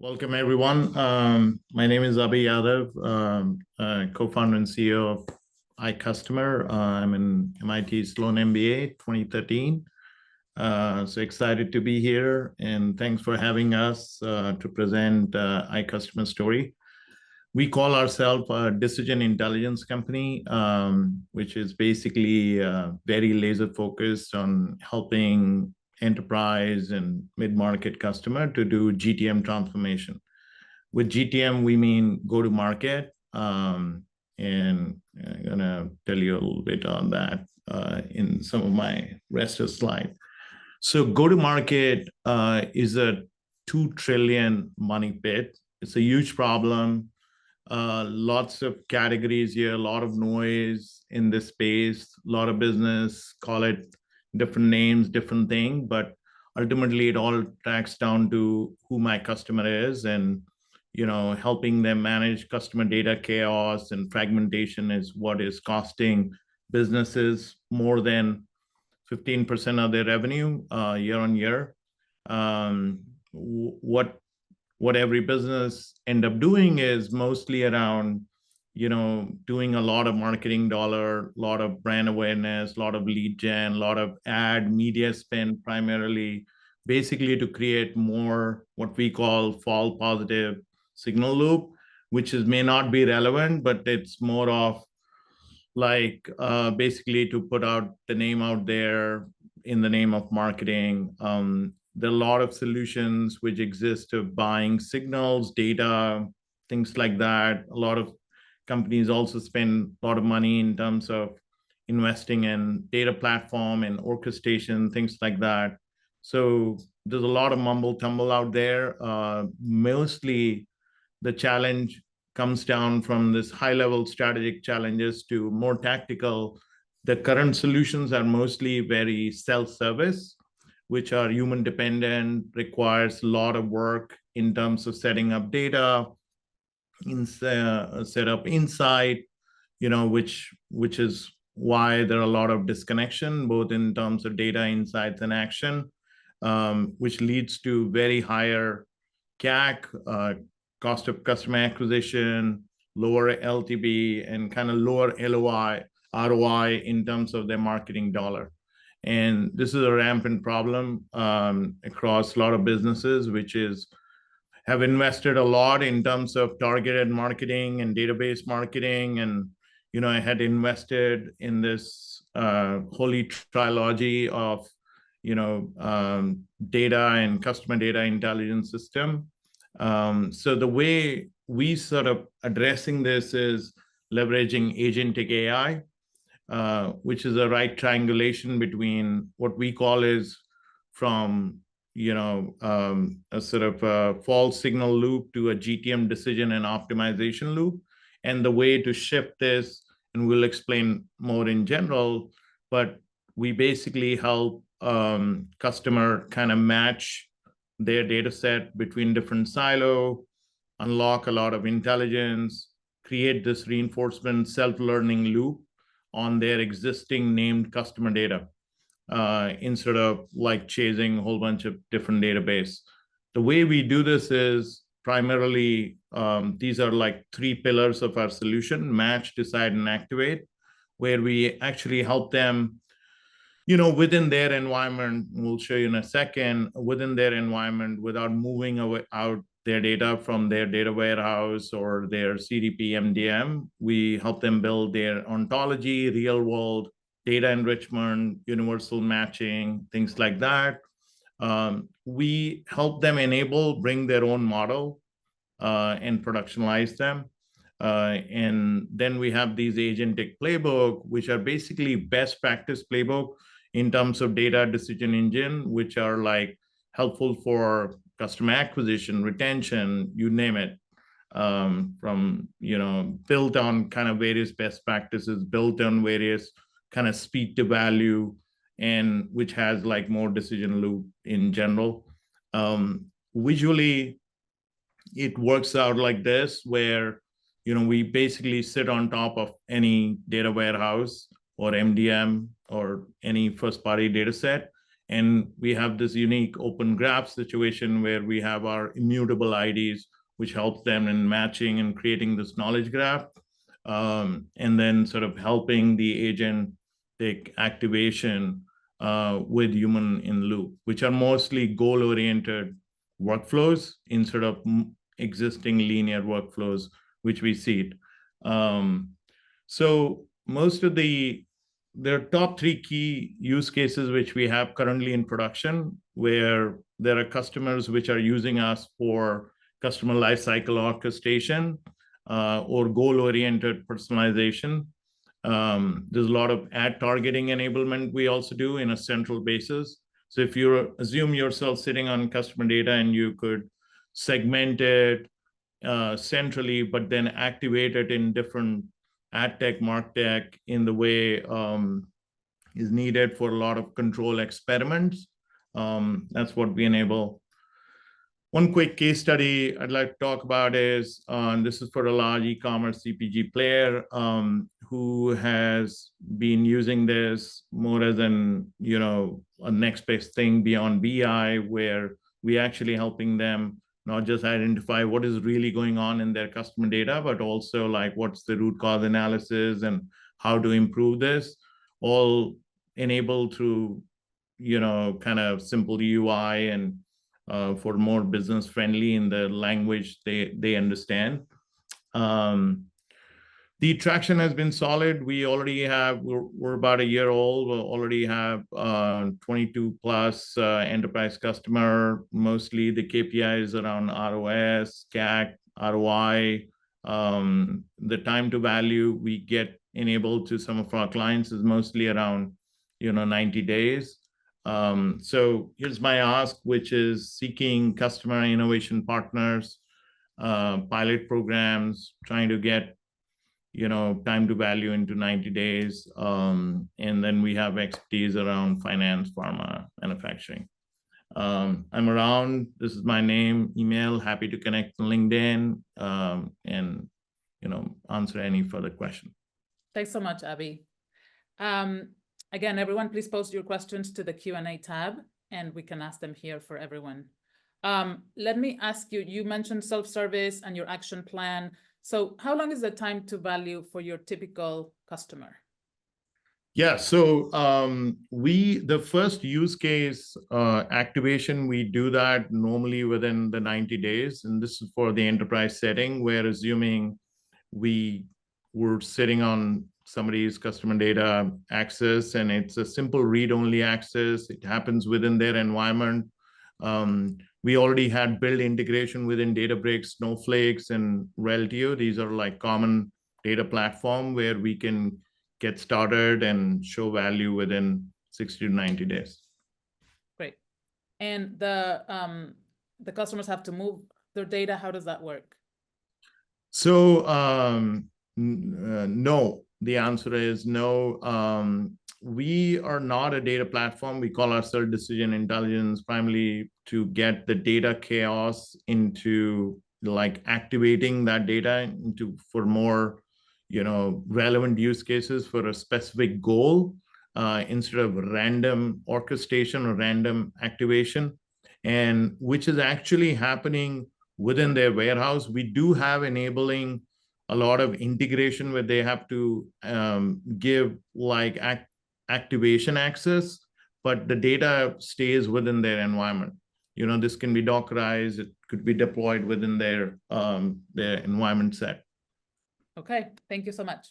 Welcome, everyone. My name is Abhi Yadav, co-founder and CEO of iCustomer. I'm an MIT Sloan MBA 2013. So excited to be here, and thanks for having us to present iCustomer story. We call ourselves a decision intelligence company, which is basically very laser focused on helping enterprise and mid-market customer to do GTM transformation. With GTM, we mean go to market. And I'm going to tell you a little bit on that in some of my rest of the slide. So go to market is a 2 trillion money pit. It's a huge problem. Lots of categories here, a lot of noise in this space, a lot of business, call it different names, different thing, but ultimately it all tracks down to who my customer is, and helping them manage customer data chaos and fragmentation is what is costing businesses more than 15% of their revenue year on year. What every business end up doing is mostly around, doing a lot of marketing dollar, a lot of brand awareness, a lot of lead gen, a lot of ad media spend, primarily, basically to create more what we call false positive signal loop, which may not be relevant, but it's more of like basically to put out the name out there in the name of marketing. There are a lot of solutions which exist of buying signals, data, things like that. A lot of companies also spend a lot of money in terms of investing in data platform and orchestration, things like that. So there's a lot of mumble tumble out there. Mostly the challenge comes down from this high level strategic challenges to more tactical. The current solutions are mostly very self-service, which are human dependent, requires a lot of work in terms of setting up data, set up insight, which is why there are a lot of disconnection, both in terms of data insights and action, which leads to very higher CAC, cost of customer acquisition, lower LTV, and kind of lower ROI in terms of their marketing dollar. And this is a rampant problem across a lot of businesses, which have invested a lot in terms of targeted marketing and database marketing. And, I had invested in this holy trilogy of, data and customer data intelligence system. So the way we sort of addressing this is leveraging agentic AI, which is a right triangulation between what we call is from a sort of a false signal loop to a GTM decision and optimization loop. And the way to shift this, and we'll explain more in general, but we basically help customer kind of match their data set between different silo, unlock a lot of intelligence, create this reinforcement self-learning loop on their existing named customer data, instead of like chasing a whole bunch of different database. The way we do this is primarily, these are like 3 pillars of our solution: match, decide, and activate, where we actually help them, within their environment. We'll show you in a second, within their environment, without moving out their data from their data warehouse or their CDP MDM. We help them build their ontology, real world data enrichment, universal matching, things like that. We help them bring their own model and productionalize them. And then we have these agentic playbook, which are basically best practice playbook in terms of data decision engine, which are like helpful for customer acquisition, retention, you name it, from, built on kind of various best practices, built on various kind of speed to value, and which has like more decision loop in general. Visually, it works out like this, where, we basically sit on top of any data warehouse or MDM or any first party data set, And we have this unique open graph situation where we have our immutable IDs, which helps them in matching and creating this knowledge graph. And then sort of helping the agentic activation with human in loop, which are mostly goal-oriented workflows instead of existing linear workflows, which we see. So most of there are top 3 key use cases which we have currently in production, where there are customers which are using us for customer lifecycle orchestration or goal-oriented personalization. There's a lot of ad targeting enablement we also do in a central basis. So if you assume yourself sitting on customer data and you could segment it centrally, but then activate it in different ad tech, martech in the way is needed for a lot of control experiments. That's what we enable. One quick case study I'd like to talk about is, this is for a large e-commerce CPG player who has been using this more as a next best thing beyond BI, where we actually helping them not just identify what is really going on in their customer data, but also like what's the root cause analysis and how to improve this, all enabled through, kind of simple UI and for more business friendly in the language they understand. The traction has been solid. We already have, we're about a year old. We already have 22 plus enterprise customer. Mostly the KPIs around ROS, CAC, ROI. The time to value we get enabled to some of our clients is mostly around 90 days. So here's my ask, which is seeking customer innovation partners, pilot programs, trying to get time to value into 90 days. And then we have expertise around finance, pharma, manufacturing. I'm around. This is my name, email, happy to connect on LinkedIn and answer any further question. Thanks so much, Abhi. Again, everyone, please post your questions to the Q&A tab and we can ask them here for everyone. Let me ask you, you mentioned self-service and your action plan. So how long is the time to value for your typical customer? Yeah, so the first use case activation, we do that normally within the 90 days. And this is for the enterprise setting, where assuming we're sitting on somebody's customer data access and it's a simple read-only access. It happens within their environment. We already had built integration within Databricks, Snowflakes, and Reltio. These are like common data platform where we can get started and show value within 60 to 90 days. Great. And the customers have to move their data. How does that work? So no, the answer is no. We are not a data platform. We call ourselves decision intelligence, primarily to get the data chaos into like activating that data for more, relevant use cases for a specific goal instead of random orchestration or random activation, and which is actually happening within their warehouse. We do have enabling a lot of integration where they have to give like activation access, but the data stays within their environment. This can be Dockerized. It could be deployed within their environment set. Okay, thank you so much.